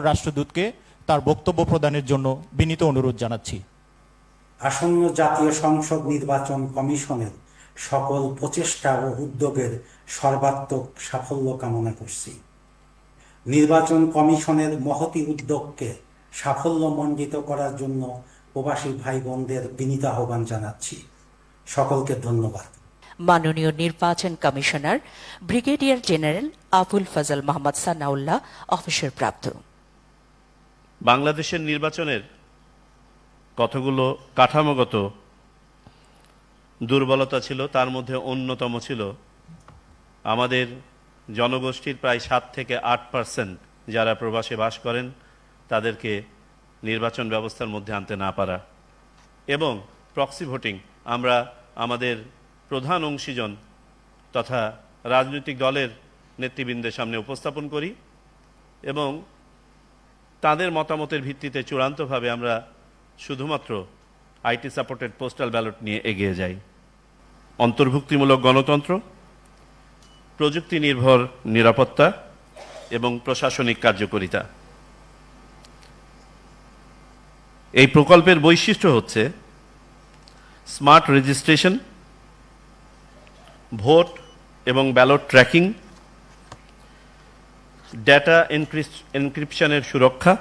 রাষ্ট্রদূতকে তার বক্তব্য প্রদানের জন্য বিনীত অনুরোধ জানাচ্ছি। আসন্ন জাতীয় সংসদ নির্বাচন কমিশনের সকল প্রচেষ্টা ও উদ্যোগের সর্বাত্মক সাফল্য কামনা করছি। নির্বাচন কমিশনের মহতী উদ্যোগকে সাফল্যমণ্ডিত করার জন্য প্রবাসী ভাই বোনদের বিনীত আহ্বান জানাচ্ছি। সকলকে ধন্যবাদ। মাননীয় নির্বাচন commissioner brigadier general Abul Fazal Mohammad Sanaullah, অবসরপ্রাপ্ত। বাংলাদেশের নির্বাচনের কতগুলো কাঠামোগত দুর্বলতা ছিল, তার মধ্যে অন্যতম ছিল আমাদের জনগোষ্ঠীর প্রায় 7 থেকে 8% যারা প্রবাসে বাস করেন তাদেরকে নির্বাচন ব্যবস্থার মধ্যে আনতে না পারা এবং প্রক্সি ভোটিং। আমরা আমাদের প্রধান অংশীজন তথা রাজনৈতিক দলের নেতৃবৃন্দের সামনে উপস্থাপন করি এবং তাদের মতামতের ভিত্তিতে চূড়ান্তভাবে আমরা শুধুমাত্র আইটি সাপোর্টেড পোস্টাল ব্যালট নিয়ে এগিয়ে যাই। অন্তর্ভুক্তিমূলক গণতন্ত্র, প্রযুক্তি নির্ভর নিরাপত্তা এবং প্রশাসনিক কার্যকারিতা, এই প্রকল্পের বৈশিষ্ট্য হচ্ছে স্মার্ট রেজিস্ট্রেশন, ভোট এবং ব্যালট ট্র্যাকিং, ডেটা এনক্রিপশনের সুরক্ষা,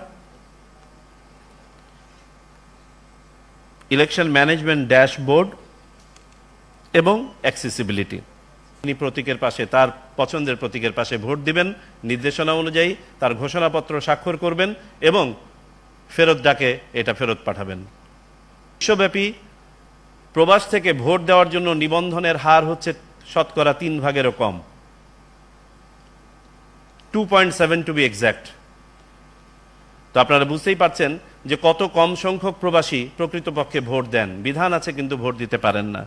ইলেকশন ম্যানেজমেন্ট ড্যাশবোর্ড এবং অ্যাক্সেসিবিলিটি। তিনি প্রতীকের পাশে, তার পছন্দের প্রতীকের পাশে ভোট দিবেন, নির্দেশনা অনুযায়ী তার ঘোষণাপত্র স্বাক্ষর করবেন এবং ফেরত ডাকে এটা ফেরত পাঠাবেন। বিশ্বব্যাপী প্রবাস থেকে ভোট দেওয়ার জন্য নিবন্ধনের হার হচ্ছে শতকরা 3 ভাগেরও কম, 2.7 টু বি এক্স্যাক্ট। তো আপনারা বুঝতেই পারছেন যে কত কম সংখ্যক প্রবাসী প্রকৃতপক্ষে ভোট দেন। বিধান আছে কিন্তু ভোট দিতে পারেন না।